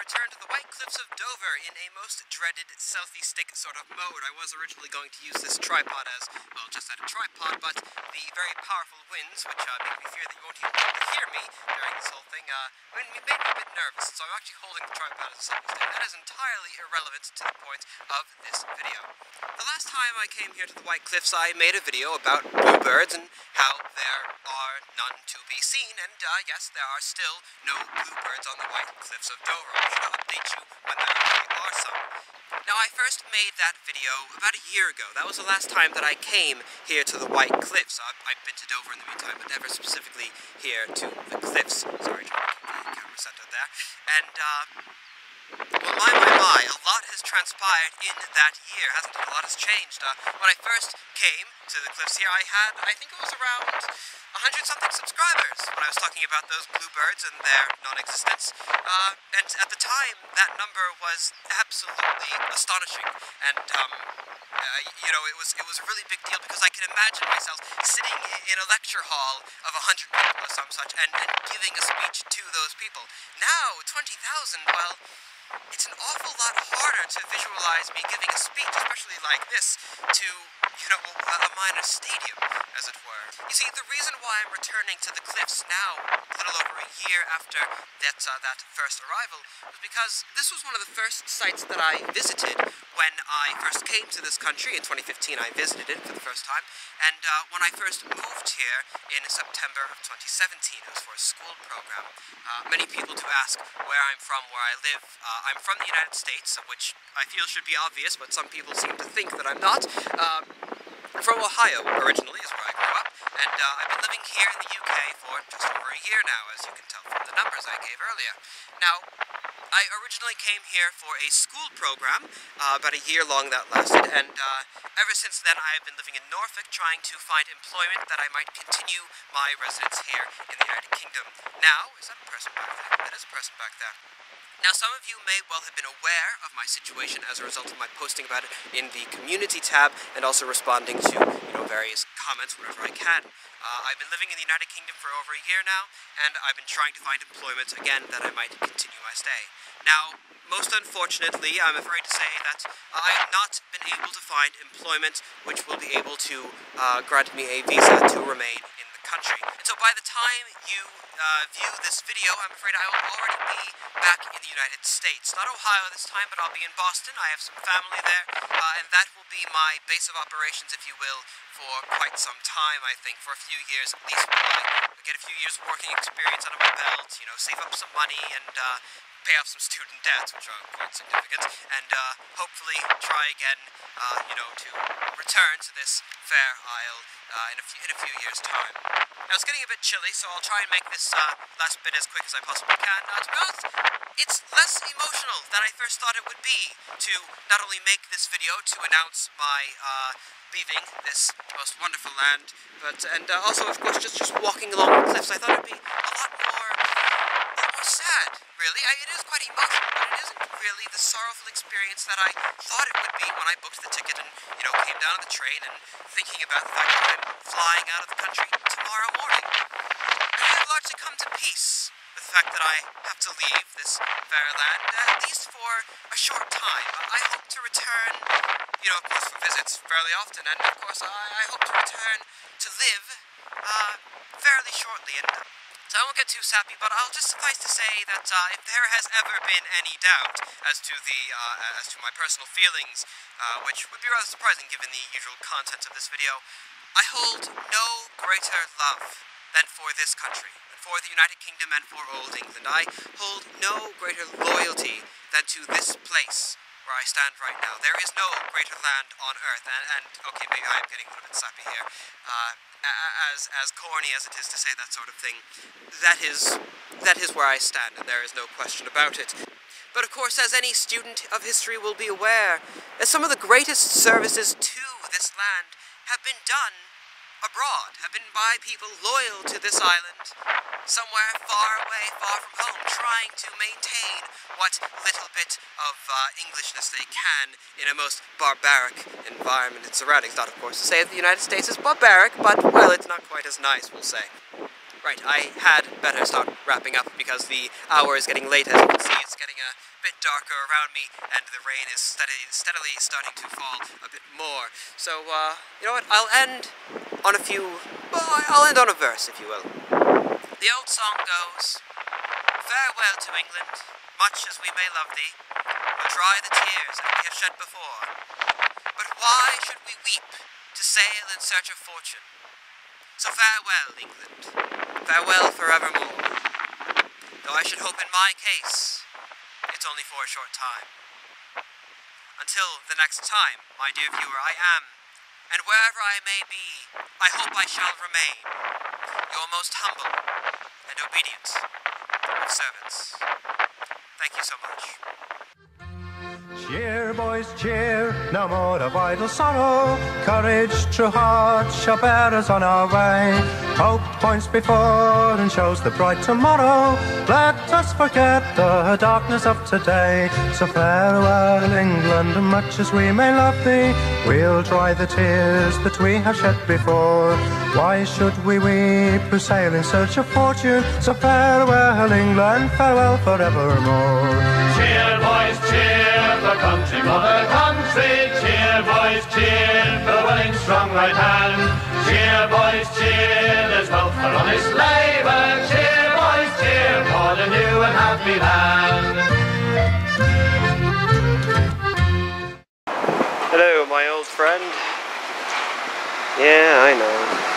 return to the White Cliffs of Dover in a most dreaded selfie stick sort of mode. I was originally going to use this tripod as, well, just at a tripod, but the very powerful winds, which make me fear that you won't even be able to hear me during this whole thing, made me a bit nervous, so I'm actually holding the tripod as a selfie stick. That is entirely irrelevant to the point of this video. The last time I came here to the White Cliffs, I made a video about bluebirds and how there are none to be seen, and yes, there are still no bluebirds on the White Cliffs of Dover. I should update you when there actually are some. Now, I first made that video about a year ago. That was the last time that I came here to the White Cliffs. I've been to Dover in the meantime, but never specifically here to the cliffs. Sorry, trying to keep the camera centered there. And, well, my, a lot has transpired in that year, hasn't it? A lot has changed. When I first came to the cliffs here, I think it was around 100-something subscribers when I was talking about those bluebirds and their non-existence. And at the time, that number was absolutely astonishing. And, you know, it was a really big deal because I could imagine myself sitting in a lecture hall of 100 people or some such and giving a speech to those people. Now, 20,000, well, it's an awful lot harder to visualize me giving a speech, especially like this, to, you know, a minor stadium, as it were. You see, the reason why I'm returning to the cliffs now, a little over a year after that first arrival, was because this was one of the first sites that I visited when I first came to this country. In 2015, I visited it for the first time, and when I first moved here in September of 2017, it was for a school program. Many people do ask where I'm from, where I live. I'm from the United States, which I feel should be obvious, but some people seem to think that I'm not. I'm from Ohio, originally, is where I grew up, and I've been living here in the UK for just over a year now, as you can tell from the numbers I gave earlier. Now, I originally came here for a school program, about a year long that lasted, and ever since then I have been living in Norfolk trying to find employment that I might continue my residence here in the United Kingdom. Now, is that a person back there? That is a person back there. Now, some of you may well have been aware of my situation as a result of my posting about it in the community tab and also responding to, you know, various comments whenever I can. I've been living in the United Kingdom for over a year now, and I've been trying to find employment again that I might continue my stay. Now, most unfortunately, I'm afraid to say that I have not been able to find employment which will be able to grant me a visa to remain in the country. And so by the time you view this video, I'm afraid I will already be back in the United States. Not Ohio this time, but I'll be in Boston. I have some family there, and that will be my base of operations, if you will, for quite some time, I think, for a few years at least, while I get a few years working experience under my belt, you know, save up some money and pay off some student debts, which are quite significant, and hopefully try again, you know, to return to this fair isle in a few years' time. Now, it's getting a bit chilly, so I'll try and make this last bit as quick as I possibly can. To be honest, it's less emotional than I first thought it would be to not only make this video to announce my leaving this most wonderful land, but also, of course, just walking along the cliffs. I thought it'd be a lot more sad, really. It is quite emotional, but it isn't really the sorrowful experience that I thought it would be when I booked the ticket and, you know, came down on the train and thinking about the fact that I'm flying out of the country tomorrow morning. I have largely come to peace with the fact that I have to leave this fair land, at least for a short time. I hope to return, you know, of course, for visits fairly often, and of course I hope to return to live fairly shortly. And so I won't get too sappy, but I'll just suffice to say that if there has ever been any doubt as to my personal feelings, which would be rather surprising given the usual content of this video, I hold no greater love than for this country, and for the United Kingdom and for Old England. I hold no greater loyalty than to this place where I stand right now. There is no greater land on earth, and okay, maybe I'm getting a little bit sappy here, as corny as it is to say that sort of thing, that is where I stand, and there is no question about it. But of course, as any student of history will be aware, that some of the greatest services to this land have been done abroad, have been by people loyal to this island, somewhere far away, far from home, trying to maintain what little bit of Englishness they can in a most barbaric environment and surroundings. Not, of course, to say that the United States is barbaric, but, well, it's not quite as nice, we'll say. Right, I had better start wrapping up because the hour is getting late. As you can see, it's getting a bit darker around me, and the rain is steadily starting to fall a bit more. So, you know what, I'll end on a few... well, I'll end on a verse, if you will. The old song goes, "Farewell to England, much as we may love thee, we'll dry the tears that we have shed before. But why should we weep to sail in search of fortune? So farewell, England, farewell forevermore. Though I should hope in my case, it's only for a short time. Until the next time, my dear viewer, I am, and wherever I may be, I hope I shall remain your most humble and obedient of servants. Thank you so much." Cheer, boys, cheer, no more of idle sorrow. Courage, true heart, shall bear us on our way. Hope points before and shows the bright tomorrow. Let us forget the darkness of today. So farewell, England, much as we may love thee. We'll dry the tears that we have shed before. Why should we weep who sail in search of fortune? So farewell, England, farewell forevermore. Cheer, boys, cheer, for country, mother country. Cheer, boys, cheer, for willing, strong right hand. Cheer, boys, cheer, there's wealth for honest labour. Cheer, boys, cheer, for the new and happy land. Hello, my old friend. Yeah, I know.